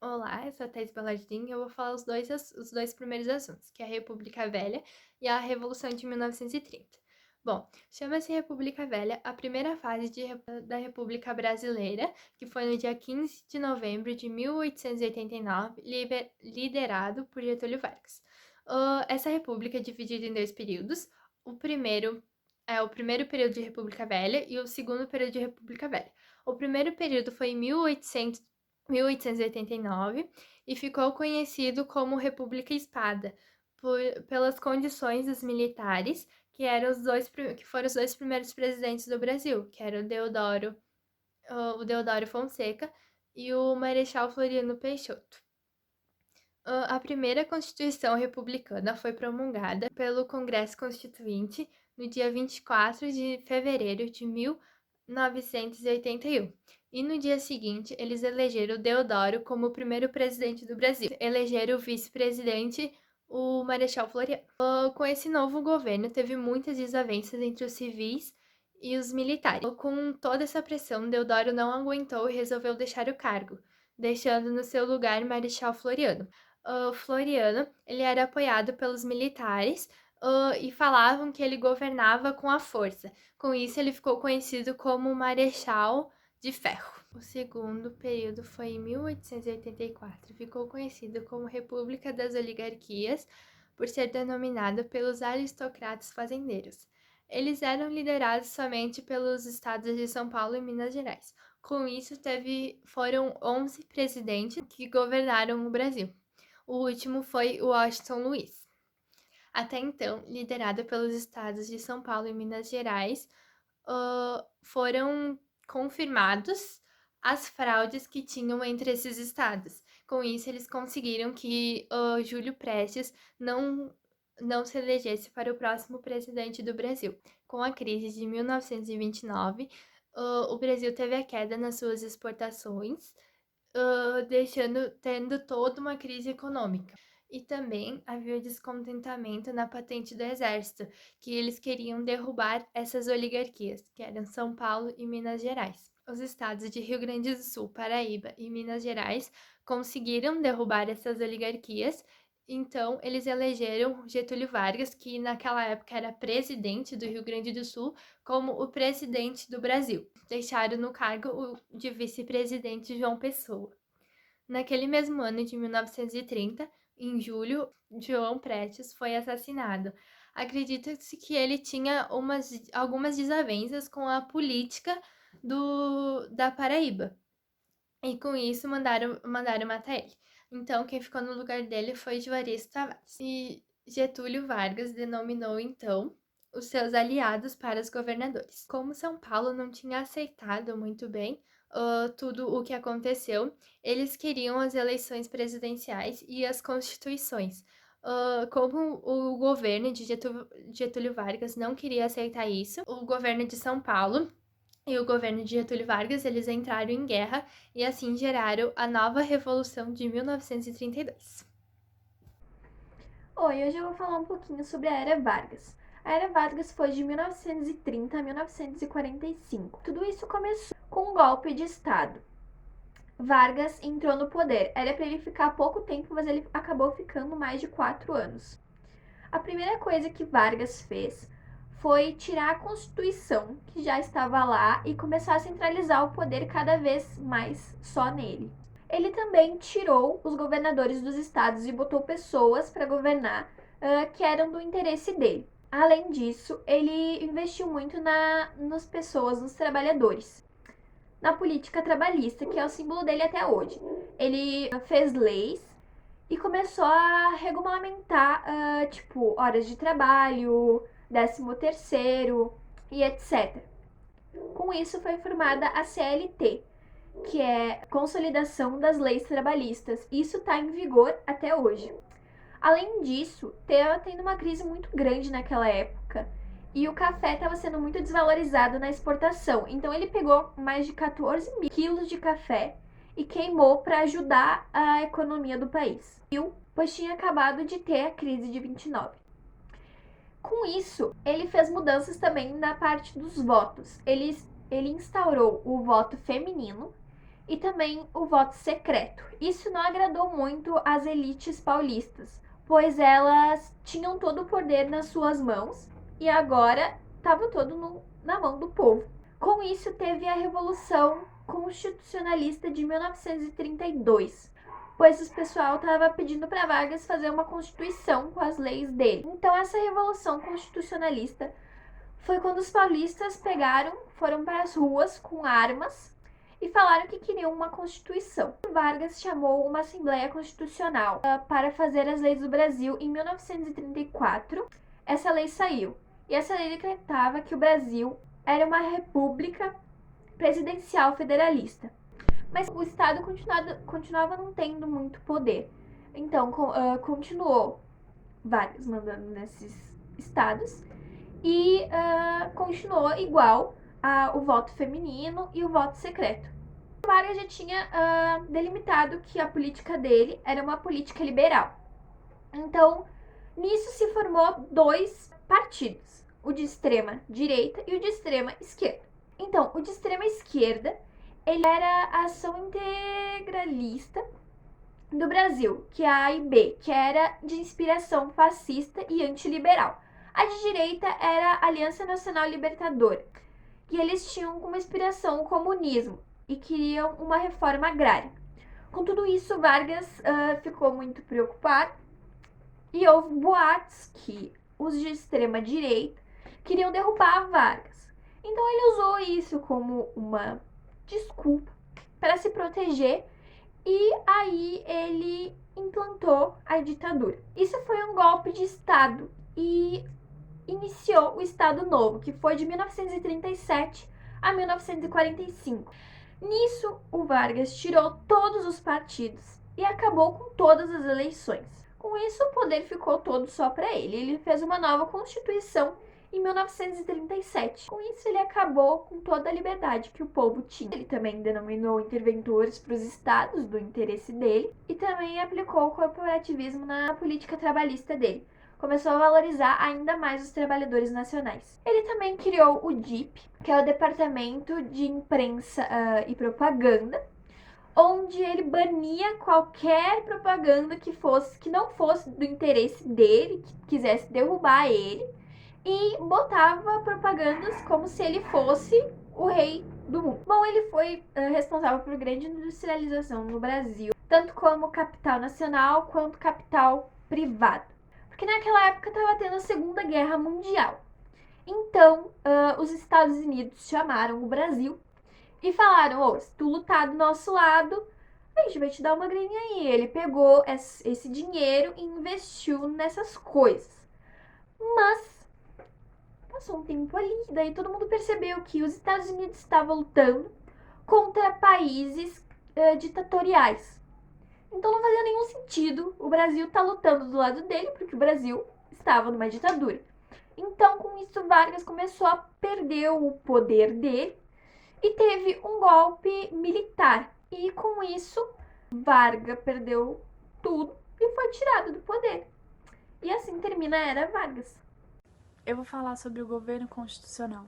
Olá, eu sou a Thaís Balardim e eu vou falar os dois primeiros assuntos, que é a República Velha e a Revolução de 1930. Bom, chama-se República Velha a primeira fase da República Brasileira, que foi no dia 15 de novembro de 1889, liderado por Getúlio Vargas. Essa república é dividida em dois períodos. O primeiro é o primeiro período de República Velha e o segundo período de República Velha. O primeiro período foi em 1889 e ficou conhecido como República Espada, pelas condições dos militares, que foram os dois primeiros presidentes do Brasil, que eram o Deodoro Fonseca e o Marechal Floriano Peixoto. A primeira Constituição Republicana foi promulgada pelo Congresso Constituinte no dia 24 de fevereiro de 1981. E no dia seguinte, eles elegeram Deodoro como o primeiro presidente do Brasil. Elegeram o vice-presidente, o Marechal Floriano. Com esse novo governo, teve muitas desavenças entre os civis e os militares. Com toda essa pressão, Deodoro não aguentou e resolveu deixar o cargo, deixando no seu lugar Marechal Floriano. Floriano, ele era apoiado pelos militares, e falavam que ele governava com a força. Com isso, ele ficou conhecido como Marechal de Ferro. O segundo período foi em 1884. Ficou conhecido como República das Oligarquias por ser denominado pelos aristocratas fazendeiros. Eles eram liderados somente pelos estados de São Paulo e Minas Gerais. Com isso, foram 11 presidentes que governaram o Brasil. O último foi o Washington Luiz. Até então, liderado pelos estados de São Paulo e Minas Gerais, foram confirmados as fraudes que tinham entre esses estados. Com isso, eles conseguiram que Júlio Prestes não se elegesse para o próximo presidente do Brasil. Com a crise de 1929, o Brasil teve a queda nas suas exportações, tendo toda uma crise econômica. E também havia o descontentamento na patente do exército, que eles queriam derrubar essas oligarquias, que eram São Paulo e Minas Gerais. Os estados de Rio Grande do Sul, Paraíba e Minas Gerais conseguiram derrubar essas oligarquias, então eles elegeram Getúlio Vargas, que naquela época era presidente do Rio Grande do Sul, como o presidente do Brasil. Deixaram no cargo o de vice-presidente João Pessoa. Naquele mesmo ano de 1930, em julho, João Prestes foi assassinado. Acredita-se que ele tinha algumas desavenças com a política da Paraíba. E com isso mandaram matar ele. Então, quem ficou no lugar dele foi Juarez Tavares. E Getúlio Vargas denominou, então, os seus aliados para os governadores. Como São Paulo não tinha aceitado muito bem tudo o que aconteceu, eles queriam as eleições presidenciais e as constituições. Como o governo de Getúlio Vargas não queria aceitar isso, o governo de São Paulo e o governo de Getúlio Vargas, eles entraram em guerra e assim geraram a nova Revolução de 1932. Oi, hoje eu vou falar um pouquinho sobre a Era Vargas. A Era Vargas foi de 1930 a 1945. Tudo isso começou com um golpe de Estado. Vargas entrou no poder. Era para ele ficar pouco tempo, mas ele acabou ficando mais de 4 anos. A primeira coisa que Vargas fez foi tirar a Constituição, que já estava lá, e começar a centralizar o poder cada vez mais só nele. Ele também tirou os governadores dos estados e botou pessoas para governar que eram do interesse dele. Além disso, ele investiu muito nas pessoas, nos trabalhadores. Na política trabalhista, que é o símbolo dele até hoje. Ele fez leis e começou a regulamentar, tipo, horas de trabalho, 13º e etc. Com isso foi formada a CLT, que é Consolidação das Leis Trabalhistas. Isso está em vigor até hoje. Além disso, estava tendo uma crise muito grande naquela época e o café estava sendo muito desvalorizado na exportação. Então ele pegou mais de 14 mil quilos de café e queimou para ajudar a economia do país. Pois tinha acabado de ter a crise de 29. Com isso, ele fez mudanças também na parte dos votos. Ele instaurou o voto feminino e também o voto secreto. Isso não agradou muito às elites paulistas, pois elas tinham todo o poder nas suas mãos e agora estava todo na mão do povo. Com isso, teve a Revolução Constitucionalista de 1932, pois o pessoal estava pedindo para Vargas fazer uma constituição com as leis dele. Então, essa Revolução Constitucionalista foi quando os paulistas foram para as ruas com armas e falaram que queriam uma constituição. Vargas chamou uma Assembleia Constitucional para fazer as leis do Brasil em 1934. Essa lei saiu e essa lei decretava que o Brasil era uma república presidencial federalista. Mas o Estado continuava não tendo muito poder. Então, continuou Vargas mandando nesses estados e continuou igual o voto feminino e o voto secreto. Vargas já tinha delimitado que a política dele era uma política liberal. Então, nisso se formou 2 partidos, o de extrema direita e o de extrema esquerda. Então, o de extrema esquerda, ele era a Ação Integralista do Brasil, que é a AIB, que era de inspiração fascista e antiliberal. A de direita era a Aliança Nacional Libertadora, e eles tinham como inspiração o comunismo e queriam uma reforma agrária. Com tudo isso, Vargas ficou muito preocupado e houve boatos que os de extrema direita queriam derrubar Vargas. Então ele usou isso como uma desculpa para se proteger e aí ele implantou a ditadura. Isso foi um golpe de Estado e iniciou o Estado Novo, que foi de 1937 a 1945. Nisso, o Vargas tirou todos os partidos e acabou com todas as eleições. Com isso, o poder ficou todo só para ele. Ele fez uma nova Constituição em 1937. Com isso, ele acabou com toda a liberdade que o povo tinha. Ele também denominou interventores para os estados do interesse dele e também aplicou o corporativismo na política trabalhista dele. Começou a valorizar ainda mais os trabalhadores nacionais. Ele também criou o DIP, que é o Departamento de Imprensa e Propaganda, onde ele bania qualquer propaganda que não fosse do interesse dele, que quisesse derrubar ele, e botava propagandas como se ele fosse o rei do mundo. Bom, ele foi responsável por grande industrialização no Brasil, tanto como capital nacional quanto capital privado. Porque naquela época estava tendo a Segunda Guerra Mundial. Então, os Estados Unidos chamaram o Brasil e falaram, se tu lutar do nosso lado, a gente vai te dar uma graninha aí. Ele pegou esse dinheiro e investiu nessas coisas. Mas, passou um tempo ali, daí todo mundo percebeu que os Estados Unidos estavam lutando contra países ditatoriais. Então não fazia nenhum sentido o Brasil estar lutando do lado dele, porque o Brasil estava numa ditadura. Então, com isso, Vargas começou a perder o poder dele e teve um golpe militar. E com isso, Vargas perdeu tudo e foi tirado do poder. E assim termina a Era Vargas. Eu vou falar sobre o governo constitucional.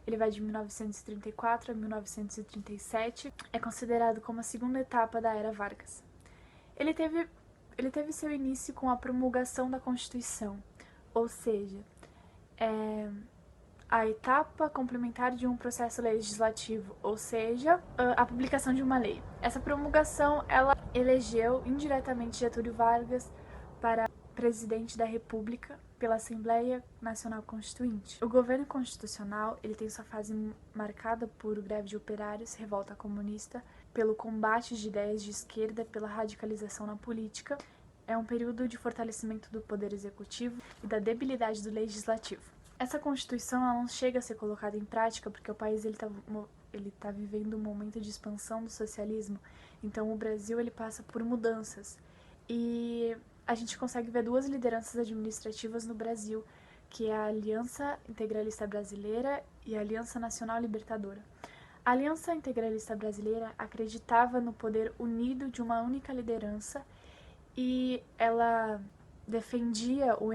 Ele vai de 1934 a 1937. É considerado como a segunda etapa da Era Vargas. Ele teve seu início com a promulgação da Constituição, ou seja, a etapa complementar de um processo legislativo, ou seja, a publicação de uma lei. Essa promulgação, ela elegeu indiretamente Getúlio Vargas para presidente da República pela Assembleia Nacional Constituinte. O governo constitucional, ele tem sua fase marcada por greve de operários, revolta comunista, pelo combate de ideias de esquerda, pela radicalização na política. É um período de fortalecimento do poder executivo e da debilidade do legislativo. Essa Constituição ela não chega a ser colocada em prática porque o país ele tá vivendo um momento de expansão do socialismo. Então o Brasil ele passa por mudanças e a gente consegue ver 2 lideranças administrativas no Brasil, que é a Aliança Integralista Brasileira e a Aliança Nacional Libertadora. A Aliança Integralista Brasileira acreditava no poder unido de uma única liderança e ela defendia o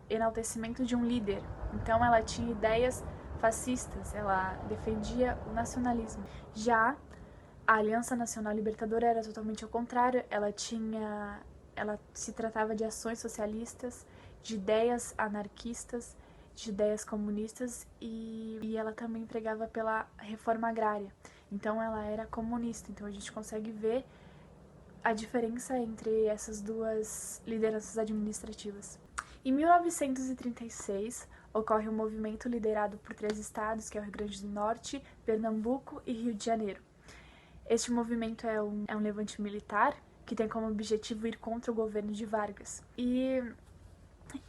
enaltecimento de um líder. Então ela tinha ideias fascistas, ela defendia o nacionalismo. Já A Aliança Nacional Libertadora era totalmente ao contrário, ela se tratava de ações socialistas, de ideias anarquistas, de ideias comunistas e ela também pregava pela reforma agrária. Então ela era comunista, então a gente consegue ver a diferença entre essas duas lideranças administrativas. Em 1936, ocorre um movimento liderado por 3 estados, que é o Rio Grande do Norte, Pernambuco e Rio de Janeiro. Este movimento é um levante militar que tem como objetivo ir contra o governo de Vargas. E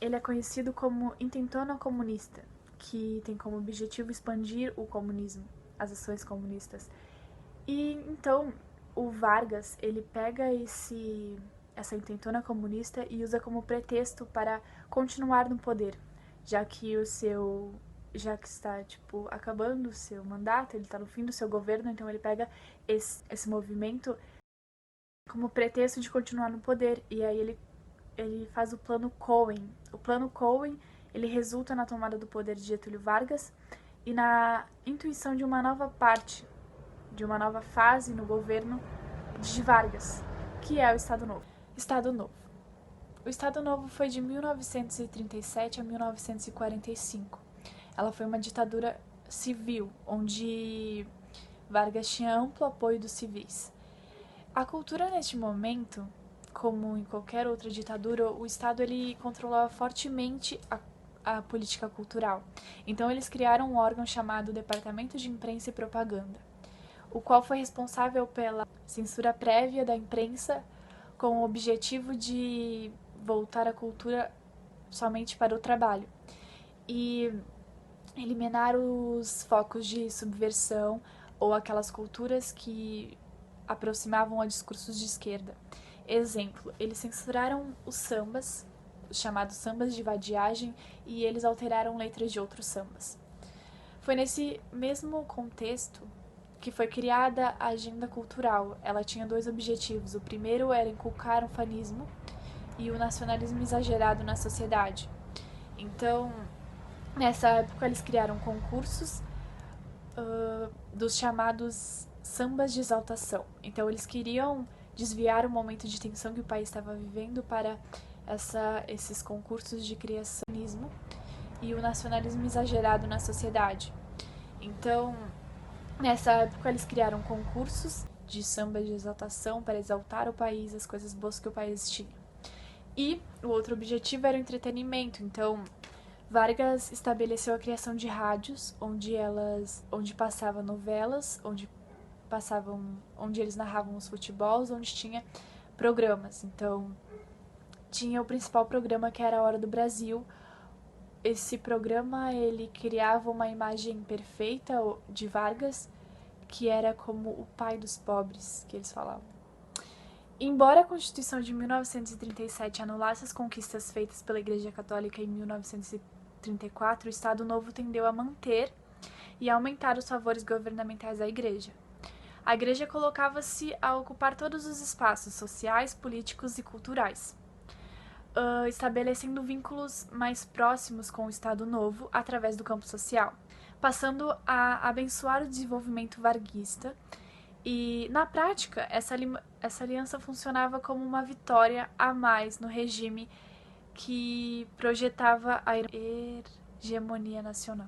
ele é conhecido como Intentona Comunista, que tem como objetivo expandir o comunismo, as ações comunistas. E então o Vargas, ele pega essa intentona comunista e usa como pretexto para continuar no poder, já que está acabando o seu mandato, ele está no fim do seu governo, então ele pega esse movimento como pretexto de continuar no poder, e aí ele faz o Plano Cohen. O Plano Cohen, ele resulta na tomada do poder de Getúlio Vargas e na intuição de uma nova fase no governo de Vargas, que é o Estado Novo. Estado Novo. O Estado Novo foi de 1937 a 1945. Ela foi uma ditadura civil, onde Vargas tinha amplo apoio dos civis. A cultura neste momento, como em qualquer outra ditadura, o Estado ele controlava fortemente a política cultural. Então eles criaram um órgão chamado Departamento de Imprensa e Propaganda, o qual foi responsável pela censura prévia da imprensa com o objetivo de voltar a cultura somente para o trabalho e eliminar os focos de subversão ou aquelas culturas que aproximavam a discursos de esquerda. Exemplo, eles censuraram os sambas, os chamados sambas de vadiagem, e eles alteraram letras de outros sambas. Foi nesse mesmo contexto que foi criada a agenda cultural. Ela tinha 2 objetivos. O primeiro era inculcar o fanismo e o nacionalismo exagerado na sociedade. Então, nessa época, eles criaram concursos dos chamados sambas de exaltação. Então, eles queriam desviar o momento de tensão que o país estava vivendo para esses concursos de criacionismo e o nacionalismo exagerado na sociedade. Então, nessa época, eles criaram concursos de samba de exaltação para exaltar o país, as coisas boas que o país tinha. E o outro objetivo era o entretenimento. Então, Vargas estabeleceu a criação de rádios, onde passava novelas, onde eles narravam os futebols, onde tinha programas. Então, tinha o principal programa, que era a Hora do Brasil. Esse programa, ele criava uma imagem perfeita de Vargas, que era como o pai dos pobres, que eles falavam. Embora a Constituição de 1937 anulasse as conquistas feitas pela Igreja Católica em 1934, o Estado Novo tendeu a manter e aumentar os favores governamentais à Igreja. A Igreja colocava-se a ocupar todos os espaços sociais, políticos e culturais, estabelecendo vínculos mais próximos com o Estado Novo através do campo social, passando a abençoar o desenvolvimento varguista. E, na prática, essa aliança funcionava como uma vitória a mais no regime que projetava a hegemonia nacional.